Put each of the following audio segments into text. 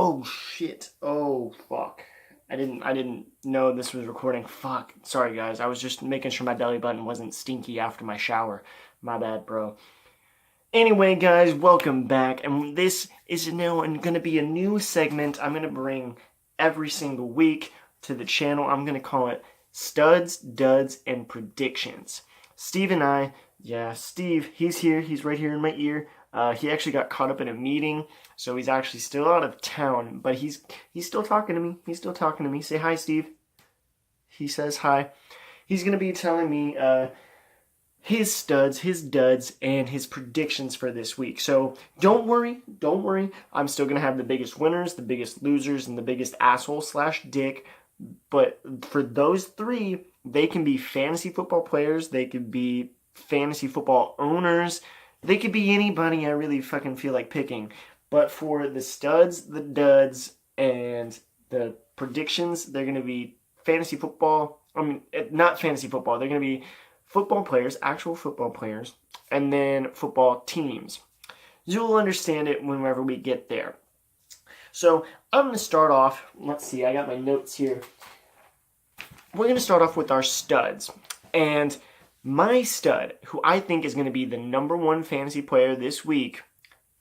Oh shit. Oh fuck. I didn't know this was recording. Fuck. Sorry guys. I was just making sure my belly button wasn't stinky after my shower. My bad, bro. Anyway, guys, welcome back. And this is now going to be a new segment I'm going to bring every single week to the channel. I'm going to call it Studs, Duds, and Predictions. Steve and I, Steve, he's here. He's right here in my ear. He actually got caught up in a meeting, so he's actually still out of town, but he's still talking to me. He's still talking to me. Say hi, Steve. He says hi. He's going to be telling me his studs, his duds, and his predictions for this week. So don't worry. I'm still going to have the biggest winners, the biggest losers, and the biggest asshole / dick. But for those three, they can be fantasy football players. They could be fantasy football owners. They could be anybody I really fucking feel like picking. But for the studs, the duds, and the predictions, they're going to be fantasy football. I mean, not fantasy football. They're going to be football players, actual football players, and then football teams. You'll understand it whenever we get there. So I'm going to start off. Let's see. I got my notes here. We're going to start off with our studs. And my stud, who I think is going to be the #1 fantasy player this week,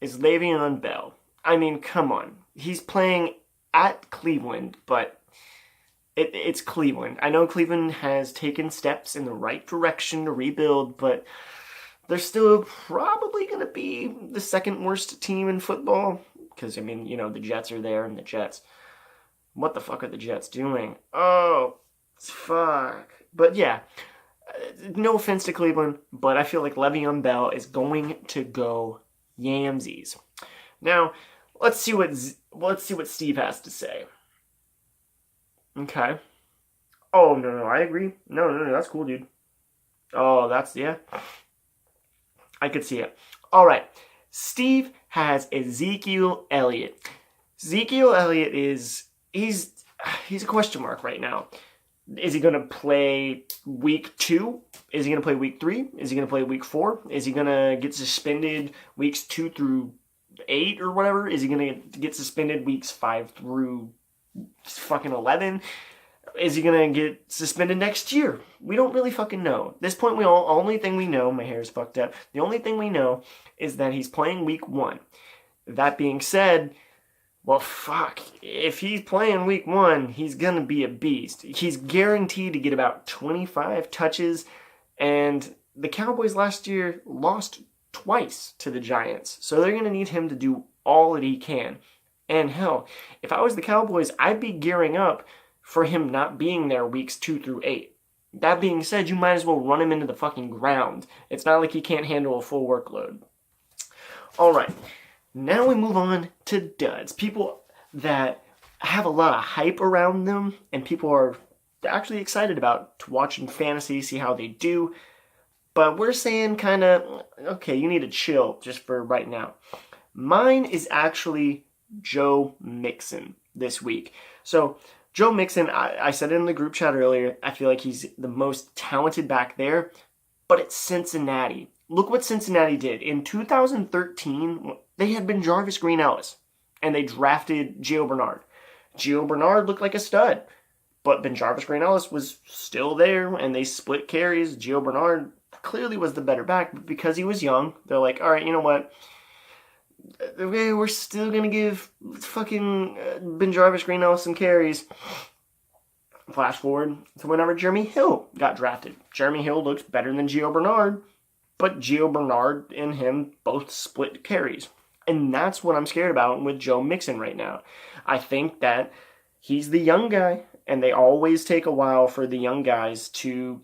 is Le'Veon Bell. I mean, come on. He's playing at Cleveland, but it's Cleveland. I know Cleveland has taken steps in the right direction to rebuild, but they're still probably going to be the second worst team in football. Because, I mean, you know, the Jets are there, and the Jets... What the fuck are the Jets doing? Oh, fuck. But yeah, no offense to Cleveland, but I feel like Le'Veon Bell is going to go Yamsies. Now, let's see what Steve has to say. Okay. Oh, no, I agree. No, that's cool, dude. Oh, yeah. I could see it. All right. Steve has Ezekiel Elliott. Ezekiel Elliott he's a question mark right now. Is he going to play week 2? Is he going to play week 3? Is he going to play week 4? Is he going to get suspended weeks 2 through 8 or whatever? Is he going to get suspended weeks 5 through fucking 11? Is he going to get suspended next year? We don't really fucking know. At this point, only thing we know, my hair is fucked up. The only thing we know is that he's playing week 1. That being said, well, fuck. If he's playing week 1, he's going to be a beast. He's guaranteed to get about 25 touches, and the Cowboys last year lost twice to the Giants, so they're going to need him to do all that he can. And hell, if I was the Cowboys, I'd be gearing up for him not being there weeks 2 through 8. That being said, you might as well run him into the fucking ground. It's not like he can't handle a full workload. Alright, now we move on to duds. People that have a lot of hype around them, and people are actually excited about watching fantasy, see how they do. But we're saying kind of, okay, you need to chill just for right now. Mine is actually Joe Mixon this week. So, Joe Mixon, I said it in the group chat earlier, I feel like he's the most talented back there, but it's Cincinnati. Look what Cincinnati did. In 2013, they had been Jarvis Green-Ellis, and they drafted Gio Bernard. Gio Bernard looked like a stud, but Ben Jarvis Green-Ellis was still there, and they split carries. Gio Bernard clearly was the better back, but because he was young, they're like, all right, you know what? We're still going to give fucking Ben Jarvis Green-Ellis some carries. Flash forward to whenever Jeremy Hill got drafted. Jeremy Hill looked better than Gio Bernard, but Gio Bernard and him both split carries. And that's what I'm scared about with Joe Mixon right now. I think that he's the young guy, and they always take a while for the young guys to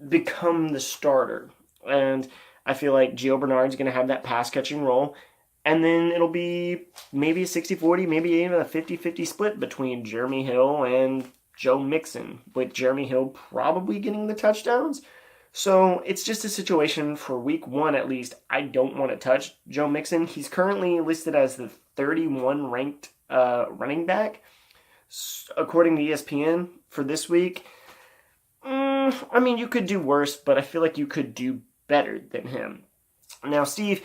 become the starter. And I feel like Gio Bernard's going to have that pass-catching role. And then it'll be maybe a 60-40, maybe even a 50-50 split between Jeremy Hill and Joe Mixon, with Jeremy Hill probably getting the touchdowns. So it's just a situation for week 1 at least. I don't want to touch Joe Mixon. He's currently listed as the 31 ranked running back, according to ESPN, for this week. I mean, you could do worse, but I feel like you could do better than him. Now, Steve...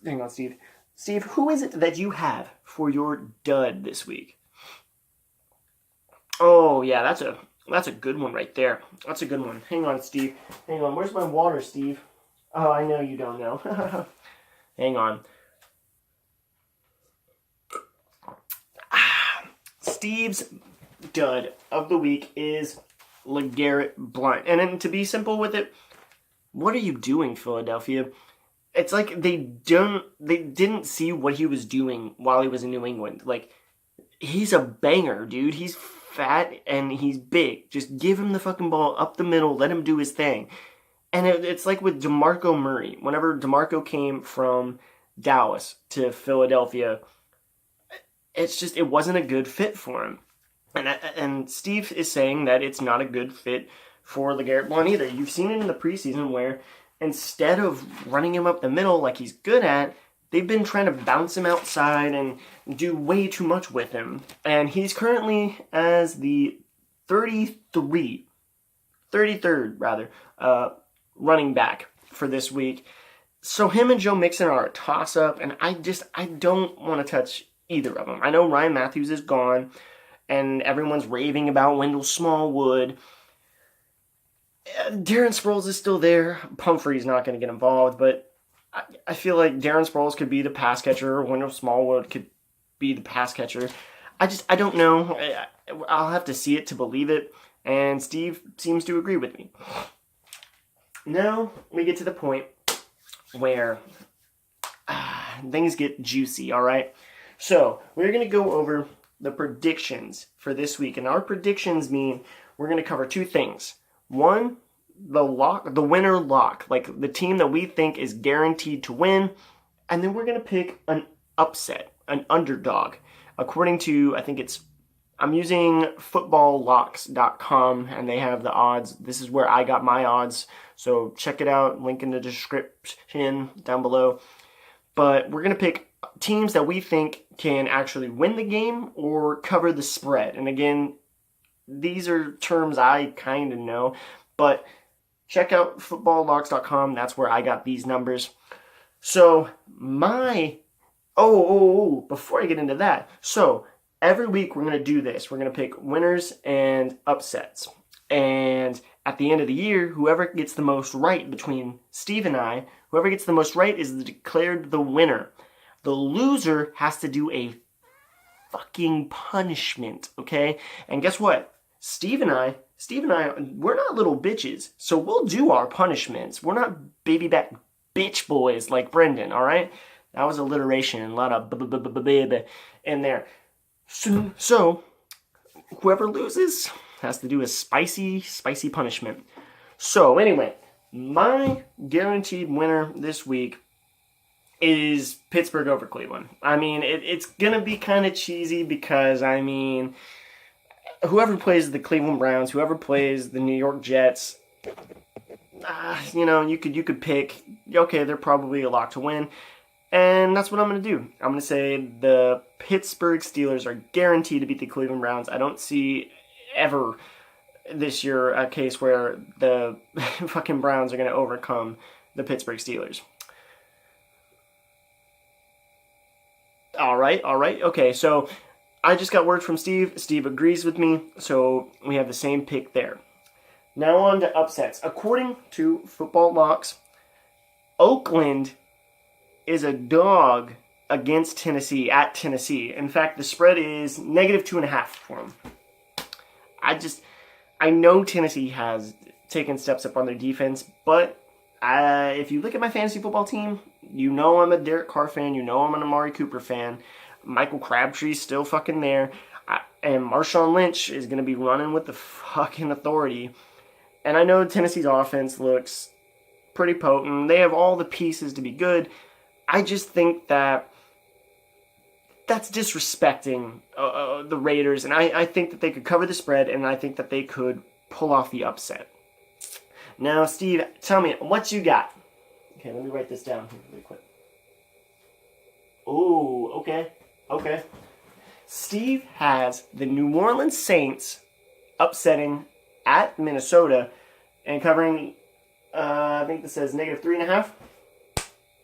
Hang on, Steve. Steve, who is it that you have for your dud this week? Oh, yeah, that's a good one right there. That's a good one. Hang on, Steve. Hang on. Where's my water, Steve? Oh, I know you don't know. Hang on. Steve's dud of the week is LeGarrette Blount. And then to be simple with it, what are you doing, Philadelphia? It's like they didn't see what he was doing while he was in New England. Like, he's a banger, dude. He's fat and he's big. Just give him the fucking ball up the middle, let him do his thing. And it's like with DeMarco Murray. Whenever DeMarco came from Dallas to Philadelphia, it wasn't a good fit for him. And Steve is saying that it's not a good fit for LeGarrette Blount either. You've seen it in the preseason where instead of running him up the middle like he's good at, they've been trying to bounce him outside and do way too much with him. And he's currently as the 33rd running back for this week. So him and Joe Mixon are a toss-up, and I don't want to touch either of them. I know Ryan Matthews is gone, and everyone's raving about Wendell Smallwood. Darren Sproles is still there. Pumphrey's not going to get involved, but I feel like Darren Sproles could be the pass catcher, or Wendell Smallwood could be the pass catcher. I don't know. I'll have to see it to believe it, and Steve seems to agree with me. Now we get to the point where things get juicy, all right? So we're going to go over the predictions for this week, and our predictions mean we're going to cover two things. One, the winner lock, like the team that we think is guaranteed to win, and then we're going to pick an upset, an underdog. According to, I'm using footballlocks.com, and they have the odds. This is where I got my odds, so check it out, link in the description down below. But we're going to pick teams that we think can actually win the game or cover the spread. And again, these are terms I kind of know, but check out footballlocks.com. That's where I got these numbers. So before I get into that, so every week we're going to do this. We're going to pick winners and upsets. And at the end of the year, whoever gets the most right between Steve and I, whoever gets the most right is declared the winner. The loser has to do a fucking punishment, okay? And guess what? Steve and I, we're not little bitches, so we'll do our punishments. We're not baby back bitch boys like Brendan, all right? That was alliteration and a lot of b in there. So whoever loses has to do a spicy punishment. So anyway, my guaranteed winner this week is Pittsburgh over Cleveland. I mean, it's going to be kind of cheesy because, I mean, whoever plays the Cleveland Browns, whoever plays the New York Jets, you could pick, okay, they're probably a lock to win. And that's what I'm going to do. I'm going to say the Pittsburgh Steelers are guaranteed to beat the Cleveland Browns. I don't see ever this year a case where the fucking Browns are going to overcome the Pittsburgh Steelers. All right. Okay, so I just got word from Steve. Steve agrees with me, so we have the same pick there. Now on to upsets. According to Football Locks, Oakland is a dog against Tennessee, at Tennessee. In fact, the spread is -2.5 for them. I know Tennessee has taken steps up on their defense, but if you look at my fantasy football team, you know I'm a Derek Carr fan, you know I'm an Amari Cooper fan. Michael Crabtree's still fucking there, and Marshawn Lynch is going to be running with the fucking authority. And I know Tennessee's offense looks pretty potent. They have all the pieces to be good. I just think that's disrespecting the Raiders, and I think that they could cover the spread, and I think that they could pull off the upset. Now, Steve, tell me, what you got? Okay, let me write this down here really quick. Oh, okay. Steve has the New Orleans Saints upsetting at Minnesota and covering, I think this says -3.5.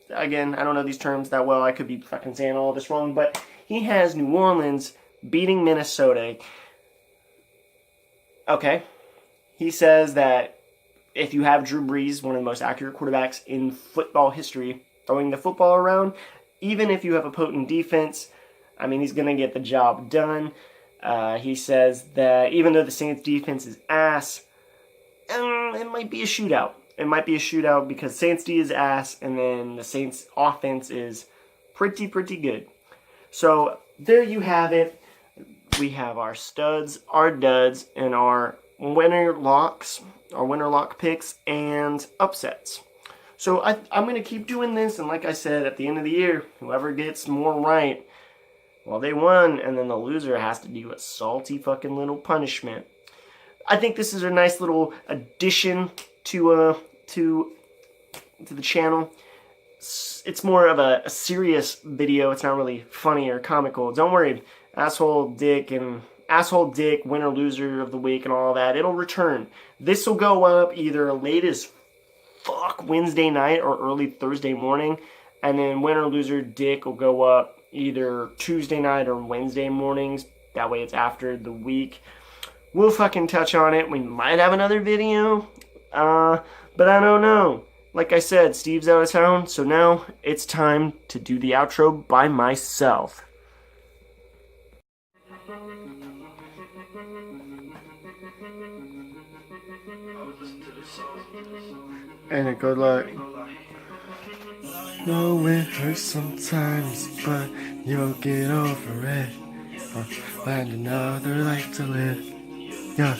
Again, I don't know these terms that well. I could be fucking saying all this wrong, but he has New Orleans beating Minnesota. Okay. He says that if you have Drew Brees, one of the most accurate quarterbacks in football history, throwing the football around, even if you have a potent defense, I mean, he's going to get the job done. He says that even though the Saints' defense is ass, it might be a shootout. It might be a shootout because Saints D is ass, and then the Saints' offense is pretty good. So there you have it. We have our studs, our duds, and our winner locks, our winner lock picks, and upsets. So I'm going to keep doing this, and like I said, at the end of the year, whoever gets more right, well, they won, and then the loser has to do a salty fucking little punishment. I think this is a nice little addition to the channel. It's more of a serious video. It's not really funny or comical. Don't worry, asshole dick, winner loser of the week and all that, it'll return. This will go up either late as fuck Wednesday night or early Thursday morning, and then winner loser dick will go up either Tuesday night or Wednesday mornings. That way it's after the week. We'll fucking touch on it. We might have another video, but I don't know. Like I said, Steve's out of town, so now it's time to do the outro by myself. And good luck. No, it hurts sometimes, but you'll get over it. Find another life to live. Yeah.